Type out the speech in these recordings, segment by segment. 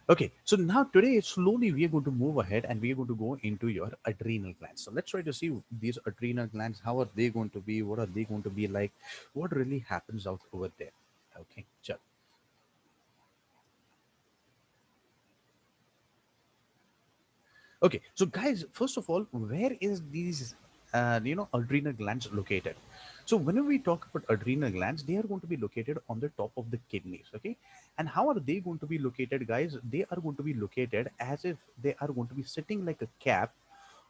Okay, so now today slowly we are going to move ahead and we are going to go into your adrenal glands. So let's try to see these adrenal glands. How are they going to be? What are they going to be like? What really happens out over there? Okay, sure. Okay, so guys, first of all, where is these adrenal glands located? So whenever we talk about adrenal glands, they are going to be located on the top of the kidneys. Okay, and how are they going to be located, guys? They are going to be located as if they are going to be sitting like a cap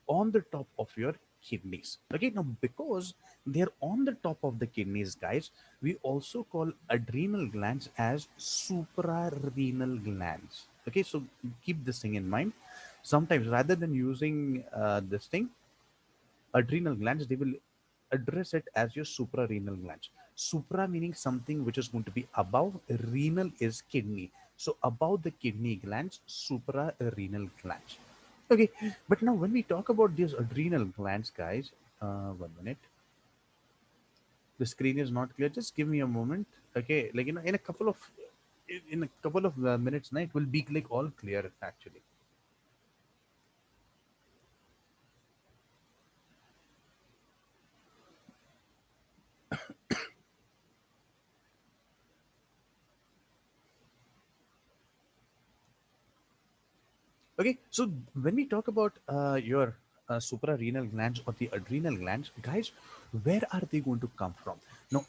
on the top of your kidneys. Okay, now because they're on the top of the kidneys, guys, we also call adrenal glands as suprarenal glands. Okay, so keep this thing in mind. Sometimes rather than using this thing, adrenal glands, they will address it as your suprarenal glands. Supra meaning something which is going to be above, renal is kidney. So above the kidney glands, suprarenal glands. Okay, but now when we talk about these adrenal glands, guys, 1 minute. The screen is not clear. Just give me a moment. Okay, like in a couple of minutes, now it will be like all clear actually. Okay, so when we talk about your suprarenal glands or the adrenal glands, guys, where are they going to come from? Now,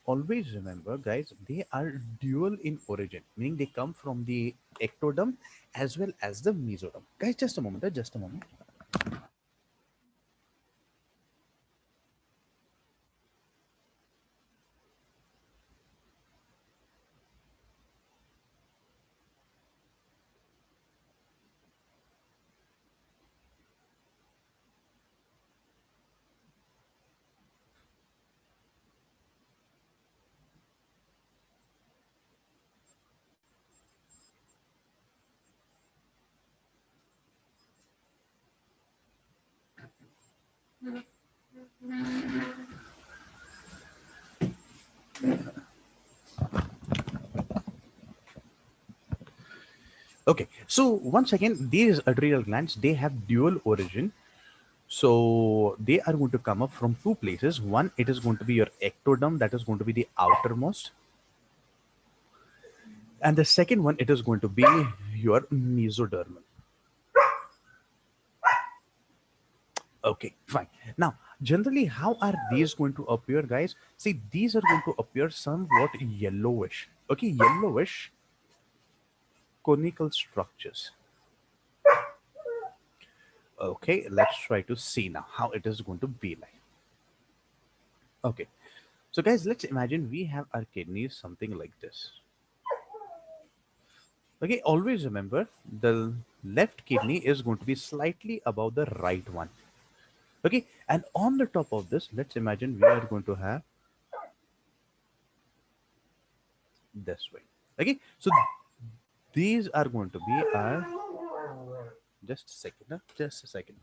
always remember, guys, they are dual in origin, meaning they come from the ectoderm as well as the mesoderm. Guys, just a moment, just a moment. Okay, so once again, these adrenal glands, they have dual origin. So they are going to come up from two places. One, it is going to be your ectoderm, that is going to be the outermost. And the second one, it is going to be your mesodermal. Okay, fine. Now, generally, how are these going to appear, guys? See, these are going to appear somewhat yellowish. Okay, yellowish conical structures. Okay, let's try to see now how it is going to be like. Okay, so guys, let's imagine we have our kidneys something like this. Okay, always remember the left kidney is going to be slightly above the right one. Okay, and on the top of this, let's imagine we are going to have this way. Okay, so these are going to be our, just a second, just a second.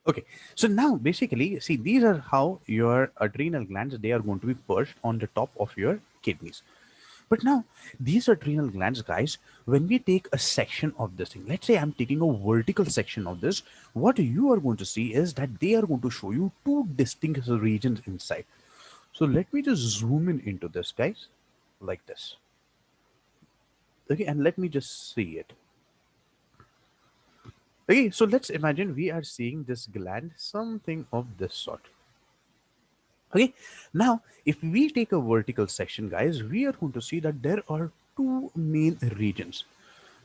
Okay, so now basically, see, these are how your adrenal glands, they are going to be perched on the top of your kidneys. But now, these adrenal glands, guys, when we take a section of this thing, let's say I'm taking a vertical section of this, what you are going to see is that they are going to show you two distinct regions inside. So let me just zoom in into this, guys, like this. Okay, and let me just see it. Okay, so let's imagine we are seeing this gland, something of this sort. Okay, now if we take a vertical section, guys, we are going to see that there are two main regions.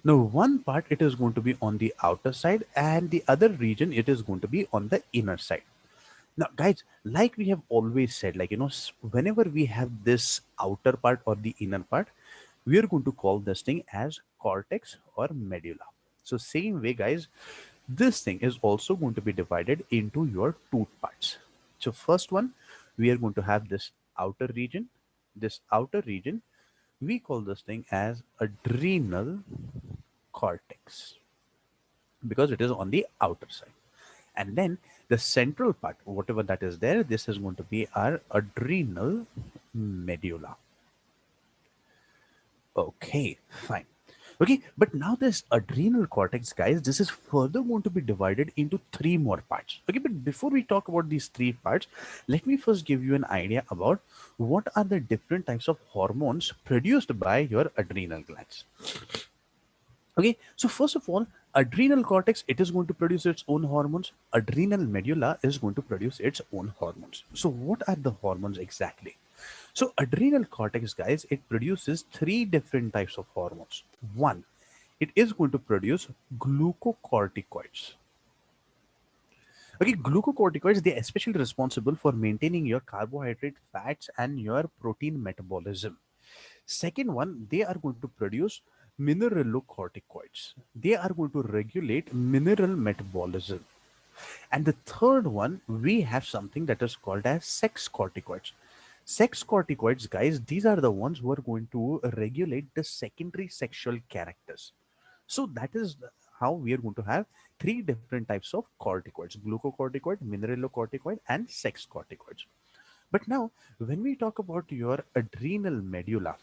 Now, one part it is going to be on the outer side, and the other region it is going to be on the inner side. Now, guys, like we have always said, like, whenever we have this outer part or the inner part, we are going to call this thing as cortex or medulla. So, same way, guys, this thing is also going to be divided into your two parts. So, first one, we are going to have this outer region. This outer region, we call this thing as adrenal cortex because it is on the outer side. And then the central part, whatever that is there, this is going to be our adrenal medulla. Okay, fine. Okay, but now this adrenal cortex, guys, this is further going to be divided into three more parts. Okay, but before we talk about these three parts, let me first give you an idea about what are the different types of hormones produced by your adrenal glands. Okay, so first of all, adrenal cortex, it is going to produce its own hormones. Adrenal medulla is going to produce its own hormones. So what are the hormones exactly? So adrenal cortex, guys, it produces three different types of hormones. One, it is going to produce glucocorticoids. Okay, glucocorticoids, they are especially responsible for maintaining your carbohydrate, fats, and your protein metabolism. Second one, they are going to produce mineralocorticoids. They are going to regulate mineral metabolism. And the third one, we have something that is called as sex corticoids. Sex corticoids, guys, these are the ones who are going to regulate the secondary sexual characters. So that is how we are going to have three different types of corticoids: glucocorticoid, mineralocorticoid, and sex corticoids. But now, when we talk about your adrenal medulla,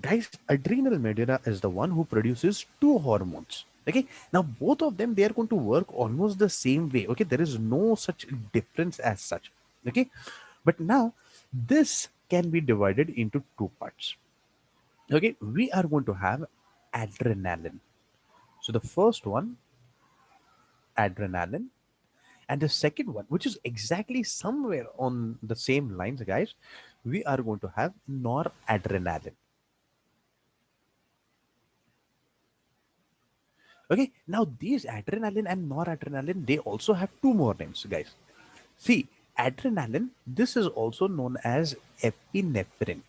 guys, adrenal medulla is the one who produces two hormones. Okay, now both of them, they are going to work almost the same way. Okay, there is no such difference as such. Okay, but now this can be divided into two parts. Okay, we are going to have adrenaline. So the first one, adrenaline, and the second one, which is exactly somewhere on the same lines, guys, we are going to have noradrenaline. Okay, now these adrenaline and noradrenaline, they also have two more names, guys. See, adrenaline, this is also known as epinephrine.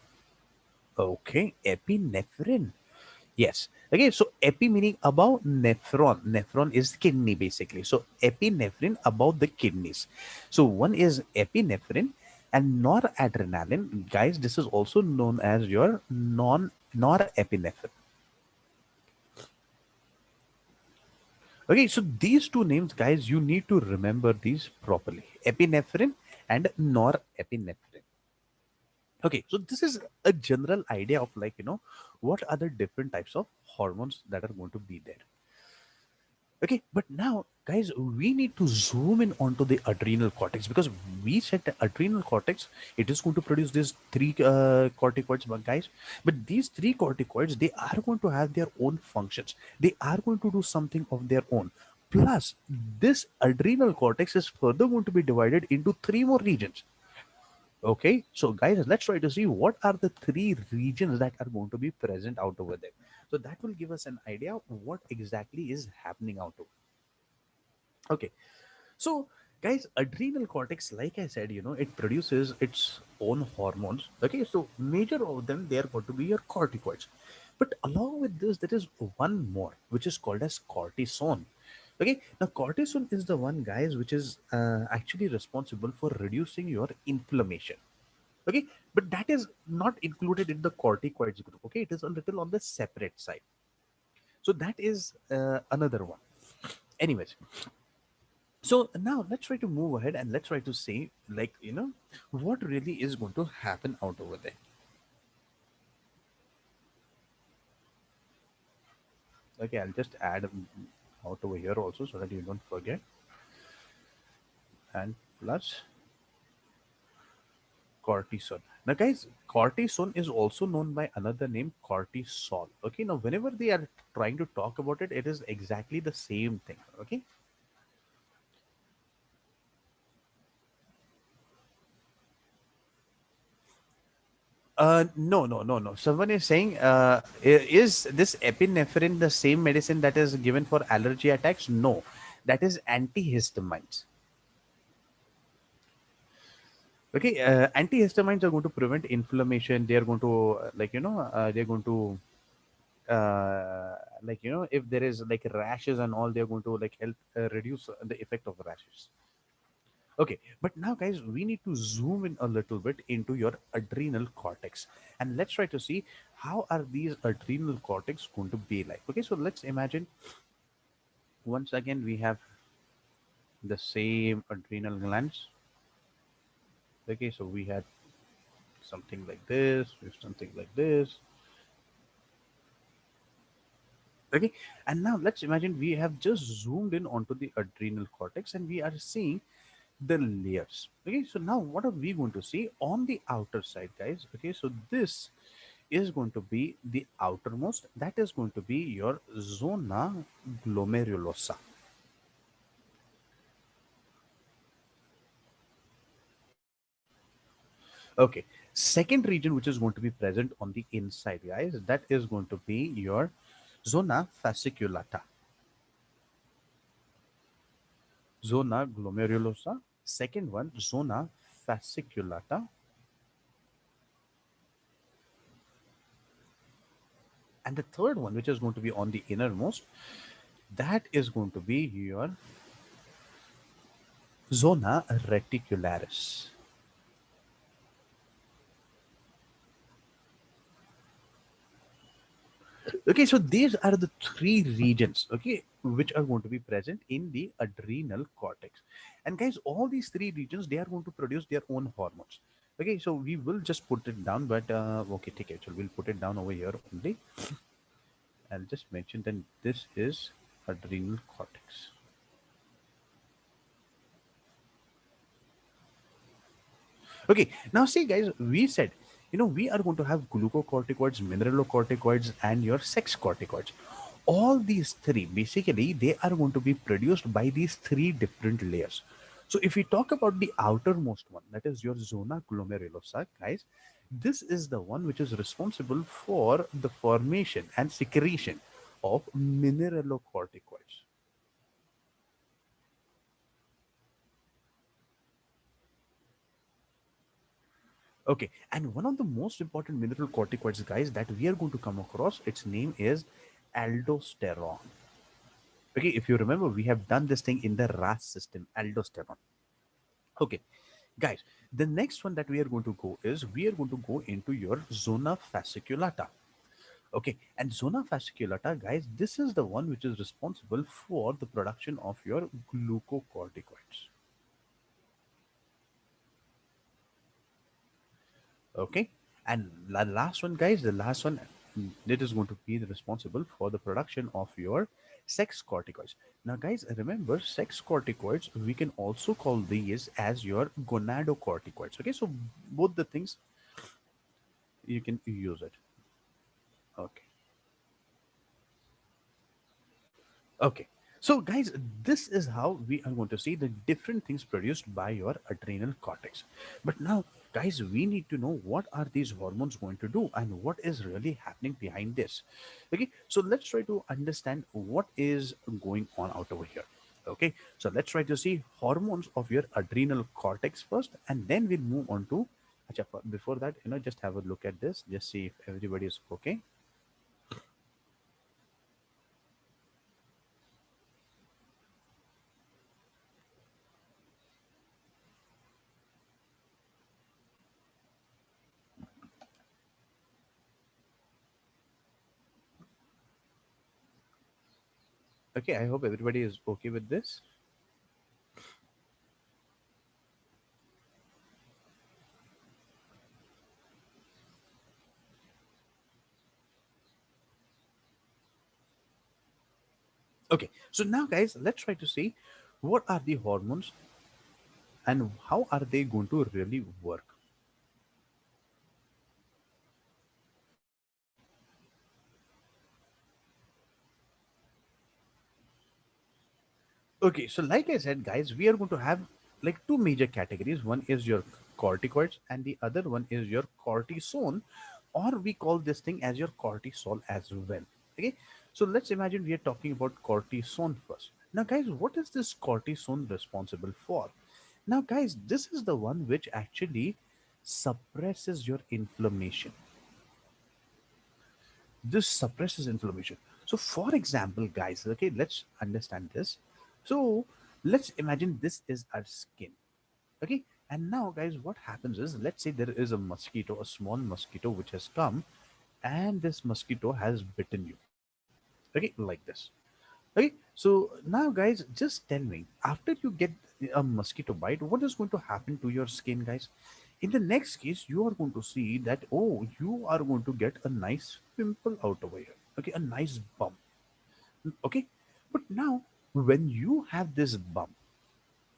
Okay, epinephrine. Yes. Okay, so epi meaning above, nephron. Nephron is kidney basically. So epinephrine above the kidneys. So one is epinephrine, and noradrenaline, guys, this is also known as your norepinephrine. Okay, so these two names, guys, you need to remember these properly: epinephrine and norepinephrine. Okay, so this is a general idea of, like, what are the different types of hormones that are going to be there. Okay, but now, guys, we need to zoom in onto the adrenal cortex, because we said the adrenal cortex, it is going to produce these three corticoids, but guys, but these three corticoids, they are going to have their own functions. They are going to do something of their own. Plus, this adrenal cortex is further going to be divided into three more regions. Okay, so guys, let's try to see what are the three regions that are going to be present out over there. So that will give us an idea of what exactly is happening out over. Okay, so guys, adrenal cortex, like I said, it produces its own hormones. Okay, so major of them, they are going to be your corticoids. But along with this, there is one more, which is called as cortisone. Okay, now cortisone is the one, guys, which is actually responsible for reducing your inflammation. Okay, but that is not included in the corticoids group. Okay, it is a little on the separate side. So that is another one. Anyways, so now let's try to move ahead and let's try to see, like, what really is going to happen out over there. Okay, I'll just add out over here also so that you don't forget. And plus cortisol. Now, guys, cortisone is also known by another name, cortisol. Okay, now whenever they are trying to talk about it, it is exactly the same thing. Okay, No, no, no, no. Someone is saying, is this epinephrine the same medicine that is given for allergy attacks? No, that is antihistamines. Okay, antihistamines are going to prevent inflammation. They are going to, they're going to, if there is like rashes and all, they're going to like help reduce the effect of the rashes. Okay, but now, guys, we need to zoom in a little bit into your adrenal cortex, and let's try to see how are these adrenal cortex going to be like. Okay, so let's imagine once again we have the same adrenal glands. Okay, so we had something like this, we have something like this. Okay, and now let's imagine we have just zoomed in onto the adrenal cortex and we are seeing the layers. Okay, so now what are we going to see on the outer side, guys? Okay, so this is going to be the outermost, that is going to be your zona glomerulosa. Okay, second region which is going to be present on the inside, guys, that is going to be your zona fasciculata. Zona glomerulosa, second one zona fasciculata, and the third one which is going to be on the innermost, that is going to be your zona reticularis. Okay, so these are the three regions, okay, which are going to be present in the adrenal cortex. And guys, all these three regions, they are going to produce their own hormones. Okay, so we will just put it down, but okay, take it. So we'll put it down over here only. I'll just mention that this is adrenal cortex. Okay, now see, guys, we said, we are going to have glucocorticoids, mineralocorticoids, and your sex corticoids. All these three, basically, they are going to be produced by these three different layers. So, if we talk about the outermost one, that is your zona glomerulosa, guys, this is the one which is responsible for the formation and secretion of mineralocorticoids. Okay, and one of the most important mineral corticoids, guys, that we are going to come across, its name is aldosterone. Okay, if you remember, we have done this thing in the RAS system, aldosterone. Okay, guys, the next one that we are going to go is we are going to go into your zona fasciculata. Okay, and zona fasciculata, guys, this is the one which is responsible for the production of your glucocorticoids. Okay, and the last one, guys, the last one, it is going to be responsible for the production of your sex corticoids. Now, guys, remember, sex corticoids, we can also call these as your gonadocorticoids. Okay, so both the things you can use it. Okay. Okay. So, guys, this is how we are going to see the different things produced by your adrenal cortex. But now, guys, we need to know what are these hormones going to do and what is really happening behind this. Okay. So, let's try to understand what is going on out over here. Okay. So, let's try to see hormones of your adrenal cortex first, and then we'll move on to. Acha, before that, just have a look at this, just see if everybody is okay. Okay. I hope everybody is okay with this. Okay, so now, guys, let's try to see what are the hormones and how are they going to really work. Okay, so like I said, guys, we are going to have like two major categories. One is your corticoids, and the other one is your cortisone, or we call this thing as your cortisol as well. Okay, so let's imagine we are talking about cortisone first. Now, guys, what is this cortisone responsible for? Now, guys, this is the one which actually suppresses your inflammation. This suppresses inflammation. So for example, guys, okay, let's understand this. So let's imagine this is our skin. Okay, and now guys, what happens is, let's say there is a mosquito, a small mosquito which has come, and this mosquito has bitten you. Okay, like this. Okay, so now guys, just tell me, after you get a mosquito bite, what is going to happen to your skin, guys? In the next case, you are going to see that, oh, you are going to get a nice pimple out over here. Okay, a nice bump. Okay, but now when you have this bump,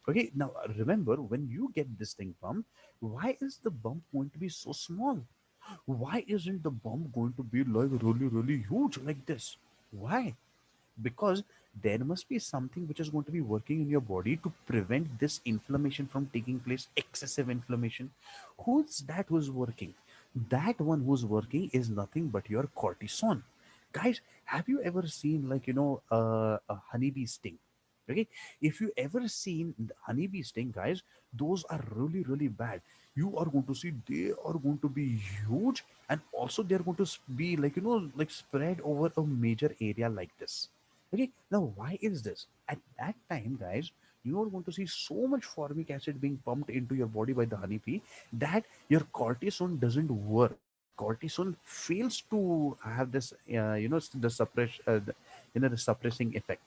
okay, now remember, when you get this thing bump, why is the bump going to be so small? Why isn't the bump going to be like really, really huge like this? Why? Because there must be something which is going to be working in your body to prevent this inflammation from taking place, excessive inflammation. Who's that who's working? That one who's working is nothing but your cortisone. Guys, have you ever seen, like, a honeybee sting? Okay, if you ever seen the honeybee sting, guys, those are really, really bad. You are going to see they are going to be huge, and also they're going to be like, like spread over a major area like this. Okay, now why is this? At that time, guys, you are going to see so much formic acid being pumped into your body by the honeybee that your cortisone doesn't work. Cortisone fails to have this, the suppress, the suppressing effect.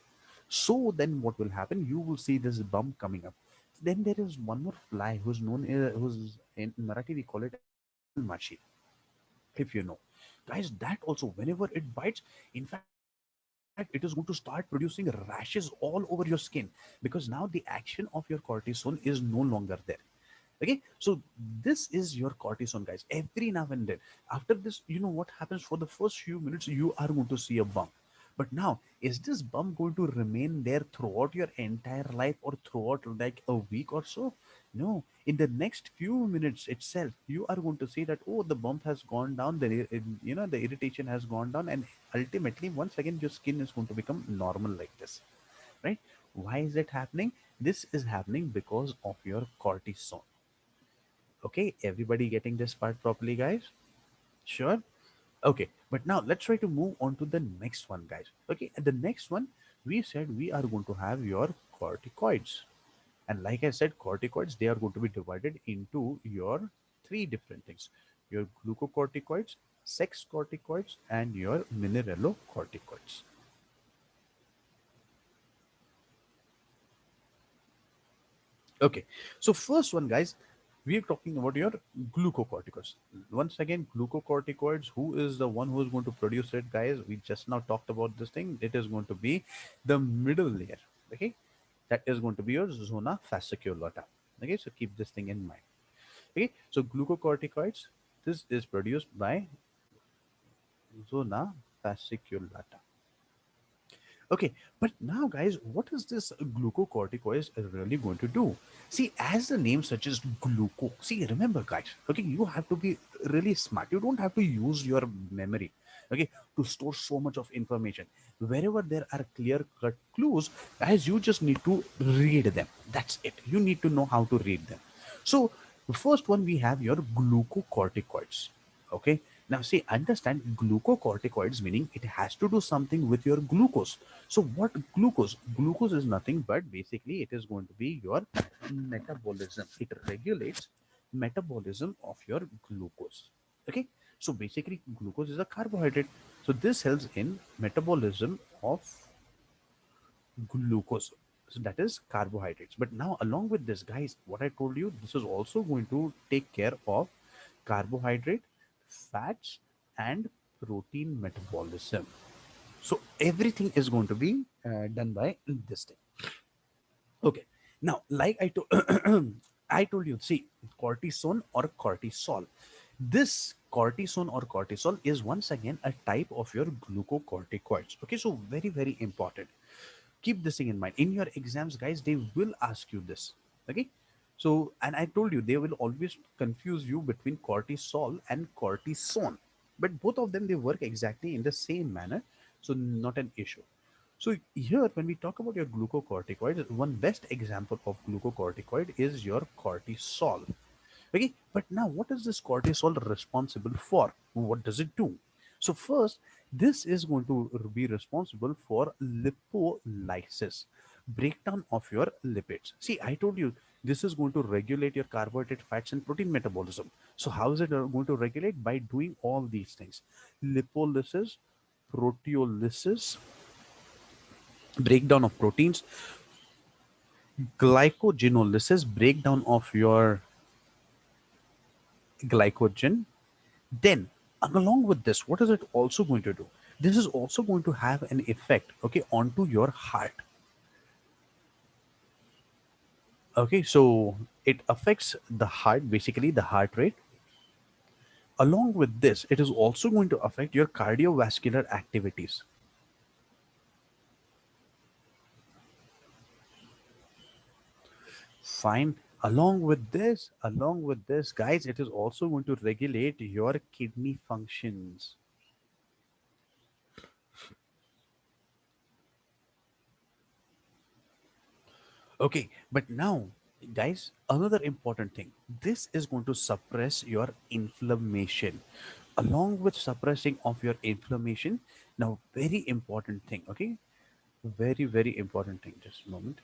So then, what will happen? You will see this bump coming up. Then there is one more fly who's known, who's in Marathi we call it as mal mashi, if you know, guys. That also, whenever it bites, in fact, it is going to start producing rashes all over your skin, because now the action of your cortisone is no longer there. Okay, so this is your cortisone, guys. Every now and then, after this, you know what happens? For the first few minutes, you are going to see a bump. But now, is this bump going to remain there throughout your entire life, or throughout like a week or so? No, in the next few minutes itself, you are going to see that, oh, the bump has gone down, the irritation has gone down, and ultimately, once again, your skin is going to become normal like this, right? Why is it happening? This is happening because of your cortisol. Okay, everybody getting this part properly, guys? Sure. Okay, but now let's try to move on to the next one, guys. Okay, and the next one, we said we are going to have your corticoids. And like I said, corticoids, they are going to be divided into your three different things: your glucocorticoids, sex corticoids, and your mineralocorticoids. Okay, so first one, guys, we are talking about your glucocorticoids. Once again, glucocorticoids, who is the one who is going to produce it, guys? We just now talked about this thing. It is going to be the middle layer. Okay, that is going to be your zona fasciculata. Okay, so keep this thing in mind. Okay, so glucocorticoids, this is produced by zona fasciculata. Okay, but now, guys, what is this glucocorticoids really going to do? See, as the name suggests, gluco. See, remember, guys. Okay, you have to be really smart. You don't have to use your memory. Okay, to store so much of information. Wherever there are clear-cut clues, guys, you just need to read them. That's it. You need to know how to read them. So, the first one, we have your glucocorticoids. Okay, now see, understand, glucocorticoids meaning it has to do something with your glucose. So what glucose? Glucose is nothing but basically it is going to be your metabolism. It regulates metabolism of your glucose. Okay, so basically glucose is a carbohydrate. So this helps in metabolism of glucose. So that is carbohydrates. But now, along with this, guys, what I told you, this is also going to take care of carbohydrate, fats, and protein metabolism. So everything is going to be done by this thing. Okay. Now, like I told, I told you, see, cortisone or cortisol. This cortisone or cortisol is once again a type of your glucocorticoids. Okay, so very, very important. Keep this thing in mind. In your exams, guys, they will ask you this. Okay, So, and I told you they will always confuse you between cortisol and cortisone, but both of them they work exactly in the same manner, so not an issue. So here, when we talk about your glucocorticoid, one best example of glucocorticoid is your cortisol. Okay, but now what is this cortisol responsible for? What does it do? So first, this is going to be responsible for lipolysis, breakdown of your lipids. See, I told you this is going to regulate your carbohydrate, fats, and protein metabolism. So how is it going to regulate? By doing all these things: lipolysis, proteolysis, breakdown of proteins, glycogenolysis, breakdown of your glycogen. Then, along with this, what is it also going to do? This is also going to have an effect, okay, onto your heart. Okay, so it affects the heart, basically the heart rate. Along with this, it is also going to affect your cardiovascular activities. Fine. Along with this, guys, it is also going to regulate your kidney functions. Okay, but now, guys, another important thing. This is going to suppress your inflammation. Along with suppressing of your inflammation, now very important thing. Okay, very important thing. Just a moment.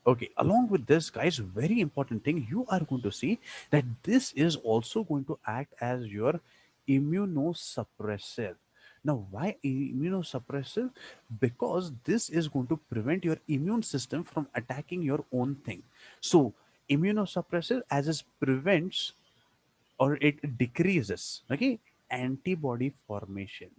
Okay, along with this, guys, very important thing. You are going to see that this is also going to act as your immunosuppressive. Now, why immunosuppressive? Because this is going to prevent your immune system from attacking your own thing. So, immunosuppressive as it prevents or it decreases, okay, antibody formation.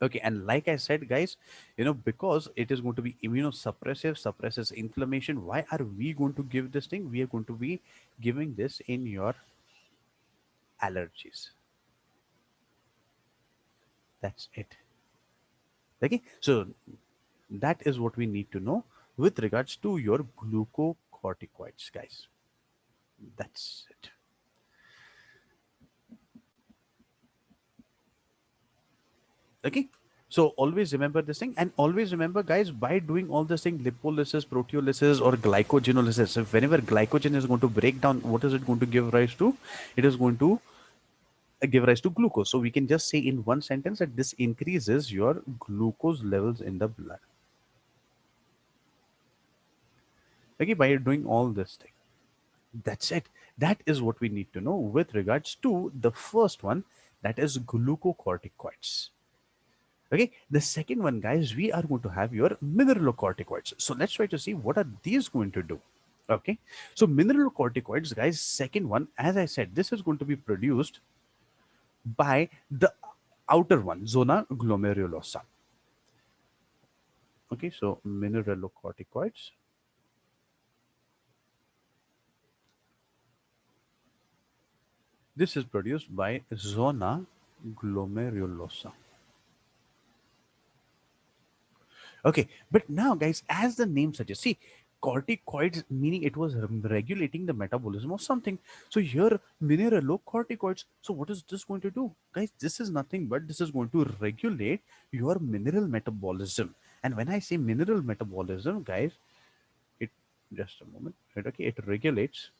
Okay, and like I said, guys, because it is going to be immunosuppressive, suppresses inflammation. Why are we going to give this thing? We are going to be giving this in your allergies. That's it. Okay, so that is what we need to know with regards to your glucocorticoids, guys. That's it. Okay, so always remember this thing, and always remember, guys, by doing all this thing, lipolysis, proteolysis, or glycogenolysis, if whenever glycogen is going to break down, what is it going to give rise to? It is going to give rise to glucose. So we can just say in one sentence that this increases your glucose levels in the blood. Okay, by doing all this thing. That's it. That is what we need to know with regards to the first one, that is glucocorticoids. Okay, the second one, guys, we are going to have your mineralocorticoids. So let's try to see what are these going to do. Okay, so mineralocorticoids, guys, second one, as I said, this is going to be produced by the outer one, zona glomerulosa. Okay, so mineralocorticoids. This is produced by zona glomerulosa. Okay, but now, guys, as the name suggests, see, corticoids meaning it was regulating the metabolism of something. So here, mineralocorticoids. So what is this going to do, guys? This is nothing but this is going to regulate your mineral metabolism. And when I say mineral metabolism, guys, it just a moment, right? Okay, it regulates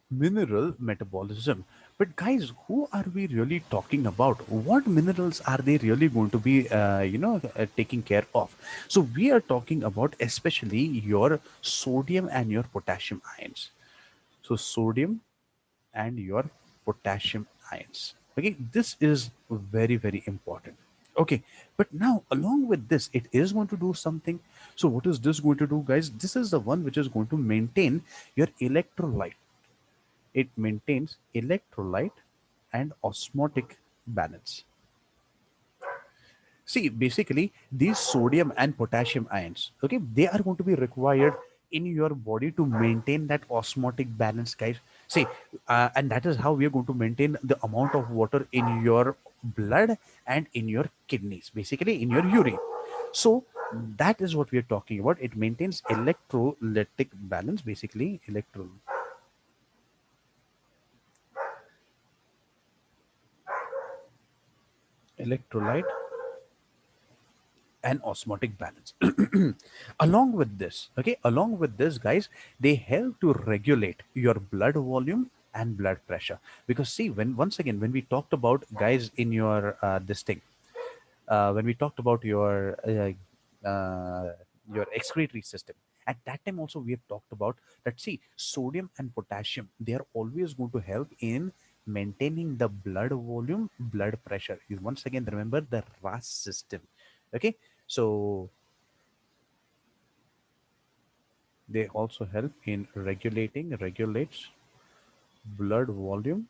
mineral metabolism. But guys, who are we really talking about? What minerals are they really going to be taking care of? So we are talking about especially your sodium and your potassium ions. So sodium and your potassium ions. Okay, this is very important. Okay, but now along with this, it is going to do something. So what is this going to do, guys? This is the one which is going to maintain your electrolyte. It maintains electrolyte and osmotic balance. See, basically, these sodium and potassium ions, okay, they are going to be required in your body to maintain that osmotic balance, guys. See, and that is how we are going to maintain the amount of water in your blood and in your kidneys, basically in your urine. So that is what we are talking about. It maintains electrolytic balance, basically electrolyte and osmotic balance. Along with this, okay, along with this, guys, they help to regulate your blood volume and blood pressure. Because see, when once again, when we talked about, guys, in your this thing, when we talked about your excretory system, at that time also we have talked about that. See, sodium and potassium, they are always going to help in maintaining the blood volume, blood pressure. You once again remember the RAS system, okay? So they also help in regulates blood volume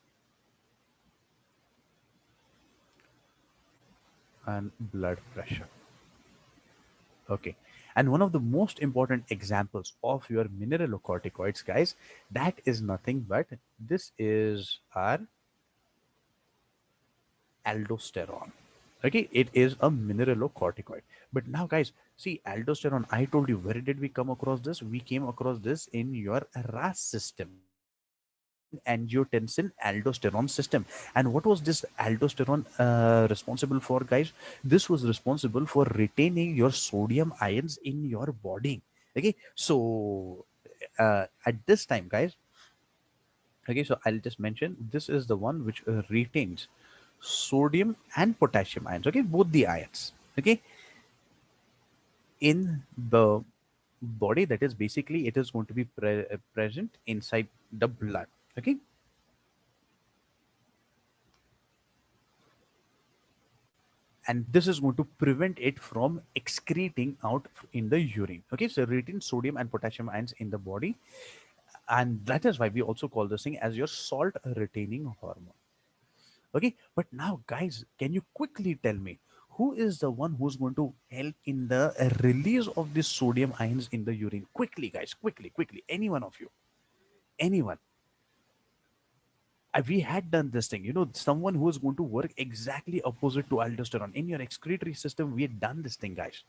and blood pressure. Okay. And one of the most important examples of your mineralocorticoids, guys, that is nothing but this is our aldosterone. Okay, it is a mineralocorticoid. But now, guys, see, aldosterone, I told you, where did we come across this? We came across this in your RAS system, renin angiotensin aldosterone system. And what was this aldosterone responsible for, guys? This was responsible for retaining your sodium ions in your body. Okay, so at this time, guys, okay, so I'll just mention this is the one which retains sodium and potassium ions, okay, both the ions, okay, in the body. That is basically it is going to be present inside the blood, okay. And this is going to prevent it from excreting out in the urine, okay. So retain sodium and potassium ions in the body, and that is why we also call this thing as your salt retaining hormone. Okay, but now, guys, can you quickly tell me who is the one who's going to help in the release of this sodium ions in the urine? Quickly, guys, quickly. Any one of you, anyone. We had done this thing, someone who is going to work exactly opposite to aldosterone in your excretory system. We had done this thing, guys.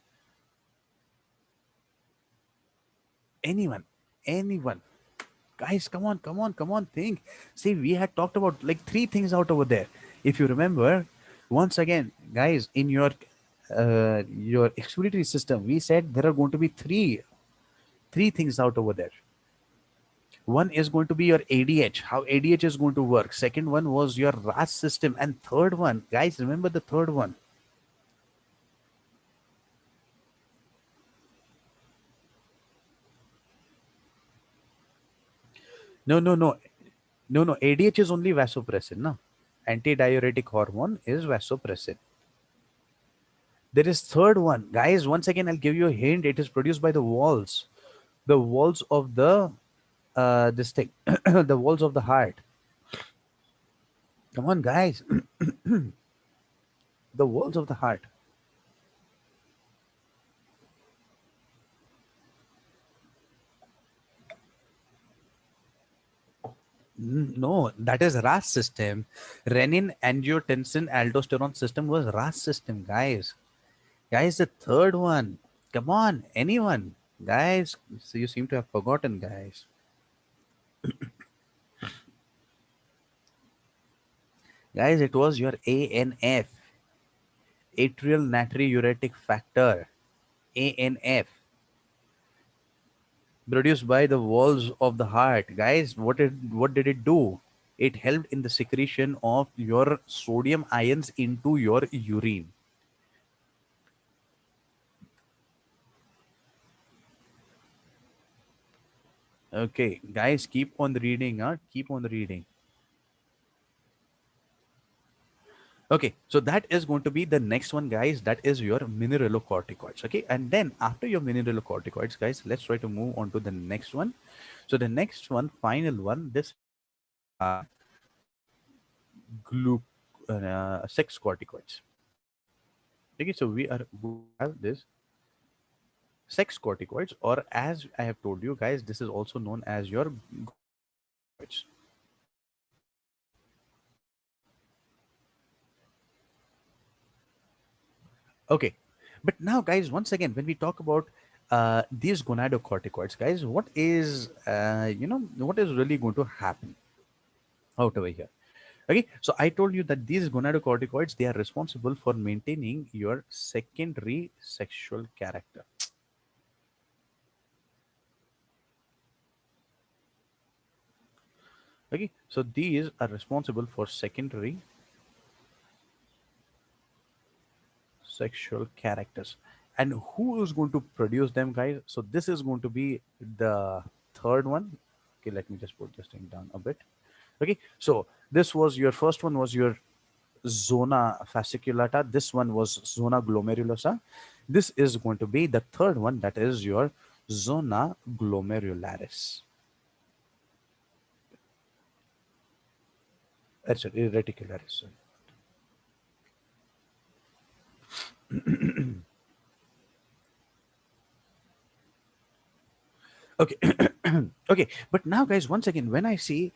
Anyone, anyone. Guys, come on, think. See, we had talked about like three things out over there. If you remember, once again, guys, in your excretory system, we said there are going to be three things out over there. One is going to be your ADH, how ADH is going to work. Second one was your RAS system, and third one, guys, remember the third one. No, no, no, no, no. ADH is only vasopressin, no. Antidiuretic hormone is vasopressin. There is third one, guys. Once again, I'll give you a hint. It is produced by the walls of the this thing, the walls of the heart. Come on, guys, the walls of the heart. No, that is RAS system. Renin, angiotensin, aldosterone system was RAS system, guys. Guys, the third one. Come on, anyone, guys. So you seem to have forgotten, guys. Guys, it was your ANF, atrial natriuretic factor. ANF, produced by the walls of the heart. Guys, what did it do? It helped in the secretion of your sodium ions into your urine. Okay, guys, keep on reading, keep on reading. Okay, so that is going to be the next one, guys. That is your mineralocorticoids. Okay, and then after your mineralocorticoids, guys, let's try to move on to the next one. So the next one, final one, this are glu sex corticoids. Okay, so we are going to have this. sex corticoids, or as I have told you guys, this is also known as your gonadotropins. Okay, but now, guys, once again, when we talk about these gonadocorticoids, guys, what is what is really going to happen out over here? Okay, so I told you that these gonadocorticoids, they are responsible for maintaining your secondary sexual character. Okay, so these are responsible for secondary sexual characters. And who is going to produce them, guys? So this is going to be the third one. Okay, let me just put this thing down a bit. Okay, so this was your first one, was your zona fasciculata. This one was zona glomerulosa. This is going to be the third one, that is your zona glomerularis. Sorry, reticularis. Sorry. Okay. Okay, but now, guys, once again, when I say,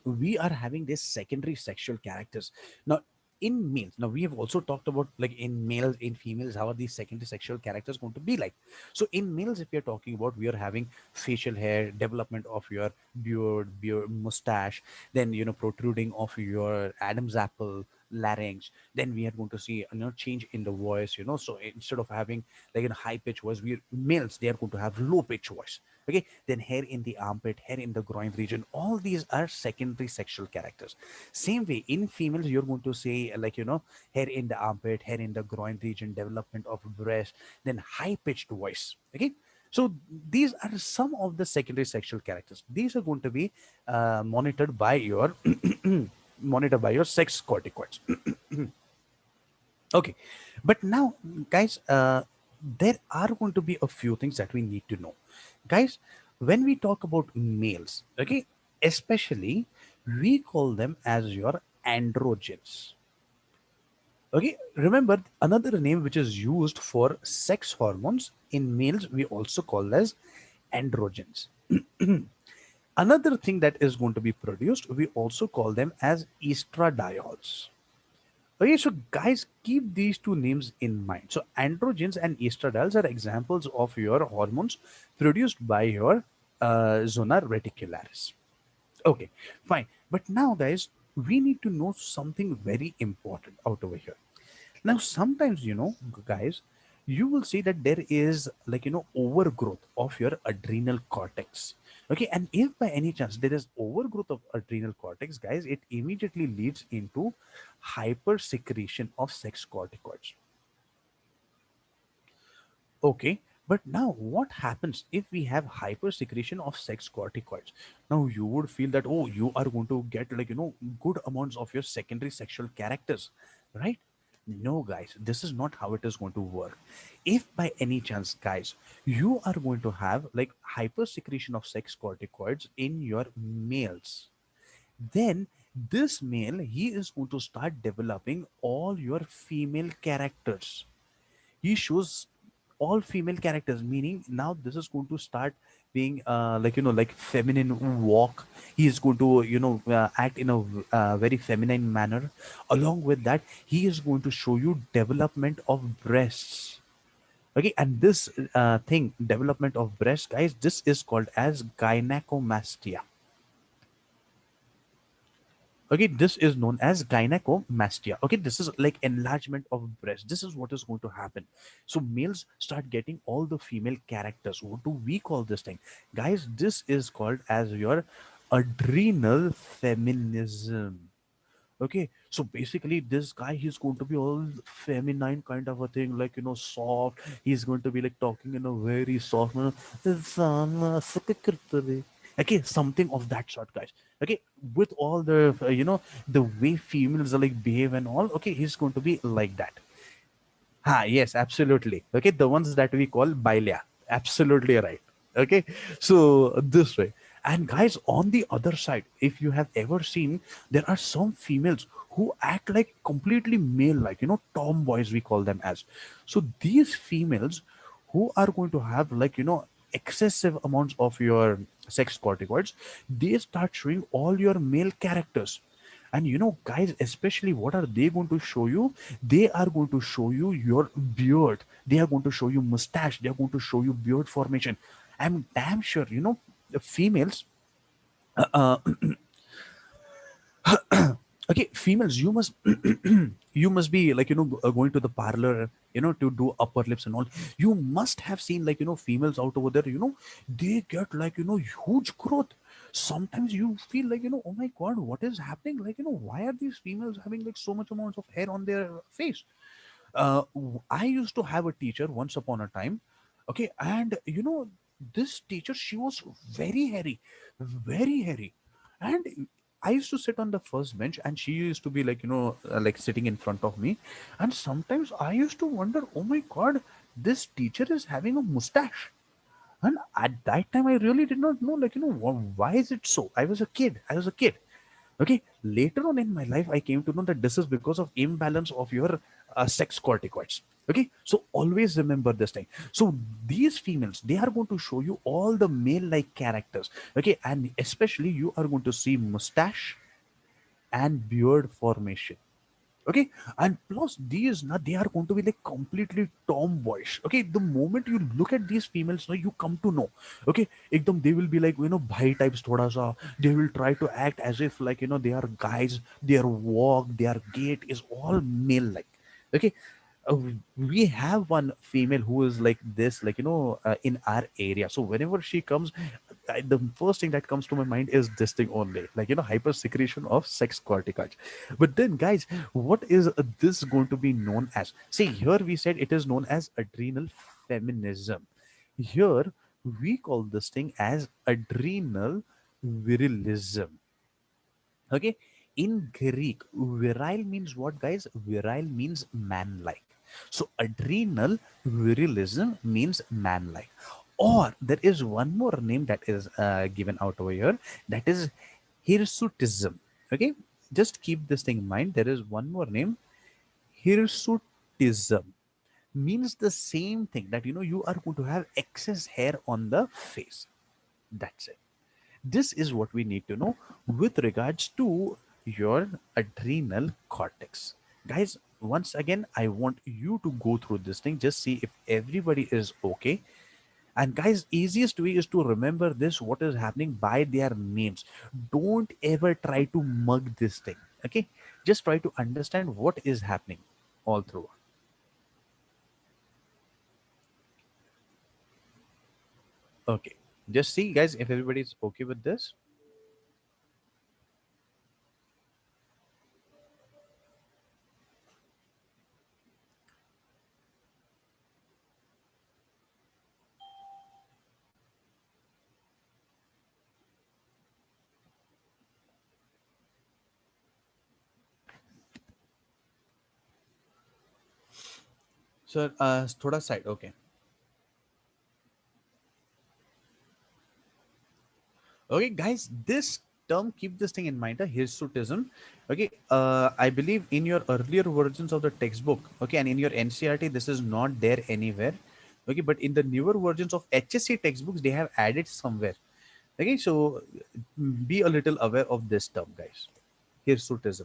we are having this secondary sexual characters now in males. Now we have also talked about, like, in males, in females, how are these secondary sexual characters going to be like. So in males, if we are talking about, we are having facial hair, development of your beard, mustache, then protruding of your Adam's apple, larynx. Then we are going to see change in the voice. So instead of having like a high pitch voice, we males, they are going to have low pitch voice. Okay, then hair in the armpit, hair in the groin region, all these are secondary sexual characters. Same way in females, you're going to say, like, hair in the armpit, hair in the groin region, development of breast, then high pitched voice. Okay, so these are some of the secondary sexual characters. These are going to be monitored by your monitored by your sex corticoids. Okay, but now, guys, there are going to be a few things that we need to know, guys. When we talk about males, okay, especially, we call them as your androgens. Okay, remember another name which is used for sex hormones in males, we also call as androgens. Another thing that is going to be produced, we also call them as estradiols. Okay, so guys, keep these two names in mind. So androgens and estradiol are examples of your hormones produced by your zona reticularis. Okay, fine. But now, guys, we need to know something very important out over here. Now, sometimes, guys, you will see that there is, like, overgrowth of your adrenal cortex. Okay, and if by any chance there is overgrowth of adrenal cortex, guys, it immediately leads into hyper secretion of sex corticoids. Okay, but now what happens if we have hyper secretion of sex corticoids? Now you would feel that, oh, you are going to get, like, good amounts of your secondary sexual characters, right? No, guys, this is not how it is going to work. If by any chance, guys, you are going to have like hyper secretion of sex corticoids in your males, then this male, he is going to start developing all your female characters. He shows all female characters, meaning now this is going to start being like, like feminine walk. He is going to act in a very feminine manner. Along with that, he is going to show you development of breasts. Okay, and this thing, development of breasts, guys, this is called as gynecomastia. Okay, this is known as gynecomastia. Okay, this is like enlargement of breast. This is what is going to happen. So males start getting all the female characters. What do we call this thing, guys? This is called as your adrenal feminism. Okay, so basically this guy, he's going to be all feminine kind of a thing, like, soft. He's going to be like talking in a very soft manner. Okay, something of that sort, guys. Okay, with all the the way females are like behave and all. Okay, he's going to be like that. Yes, absolutely. Okay, the ones that we call bailia. Absolutely right. Okay, so this way. And guys, on the other side, if you have ever seen, there are some females who act like completely male, like, tomboys, we call them as. So these females, who are going to have excessive amounts of your sex corticoids, they start showing all your male characters. And guys, especially what are they going to show you? They are going to show you your beard, they are going to show you mustache, they are going to show you beard formation. I'm damn sure the females, uh, okay, females, you must be going to the parlor, to do upper lips and all. You must have seen females out over there, they get huge growth. Sometimes you feel oh my god, what is happening? Why are these females having so much amounts of hair on their face? I used to have a teacher once upon a time. Okay, and this teacher, she was very hairy, very hairy. And I used to sit on the first bench, and she used to be like sitting in front of me. And sometimes I used to wonder, oh my god, this teacher is having a mustache. And at that time, I really did not know, why is it so? I was a kid. Okay, later on in my life, I came to know that this is because of imbalance of your sex corticoids. Okay, so always remember this thing. So these females, they are going to show you all the male-like characters. Okay, and especially you are going to see mustache and beard formation. Okay, and plus these now they are going to be like completely tomboyish. Okay, the moment you look at these females now, you come to know. Okay, ekdam they will be like bhai types thoda sa. They will try to act as if they are guys. Their walk, their gait is all male like. Okay, uh, we have one female who is like this, in our area. So whenever she comes, the first thing that comes to my mind is this thing only, hyper secretion of sex corticoids. But then, guys, what is this going to be known as? See, here we said it is known as adrenal feminism. Here we call this thing as adrenal virilism. Okay, in Greek, virile means what, guys? Virile means man-like. So adrenal virilism means man-like. Or there is one more name that is given out over here, that is hirsutism. Okay, just keep this thing in mind. There is one more name, hirsutism. Means the same thing, that you are going to have excess hair on the face. That's it. This is what we need to know with regards to your adrenal cortex. Guys, once again, I want you to go through this thing, just see if everybody is okay. And guys, easiest way is to remember this, what is happening by their names. Don't ever try to mug this thing. Okay, just try to understand what is happening all through. Okay, just see, guys, if everybody's okay with this. So thoda side, okay. Okay, guys, this term, keep this thing in mind, hirsutism. Okay, I believe in your earlier versions of the textbook, okay, and in your NCRT, this is not there anywhere. Okay, but in the newer versions of HSC textbooks, they have added somewhere. Okay, so be a little aware of this term, guys. Hirsutism.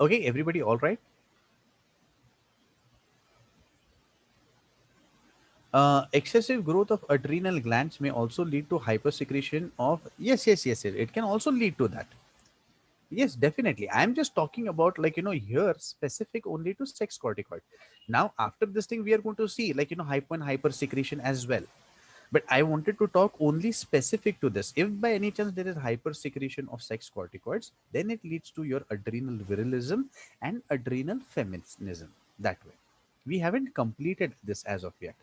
Okay, everybody, all right? Excessive growth of adrenal glands may also lead to hypersecretion of, yes, yes, yes, yes, it can also lead to that. Yes, definitely. I'm just talking about, like, here specific only to sex corticoid. Now, after this thing, we are going to see, like, hypo and hyper secretion as well. But I wanted to talk only specific to this. If by any chance there is hyper secretion of sex corticoids, then it leads to your adrenal virilism and adrenal feminism. That way. We haven't completed this as of yet.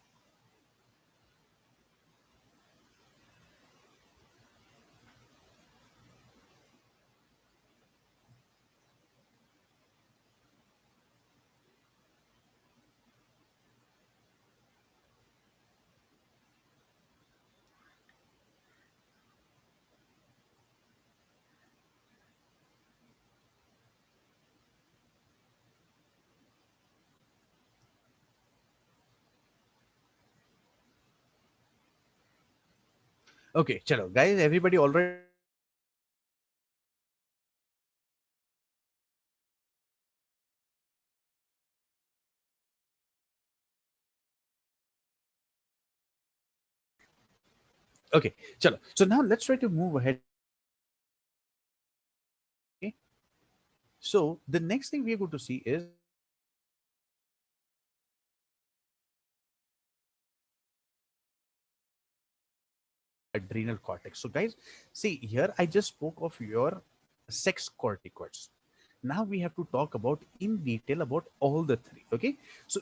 Okay, chalo, guys, everybody all right? Okay, chalo. So now let's try to move ahead. Okay. So the next thing we are going to see is adrenal cortex. So guys, see here I just spoke of your sex corticoids. Now we have to talk about in detail about all the three. Okay. So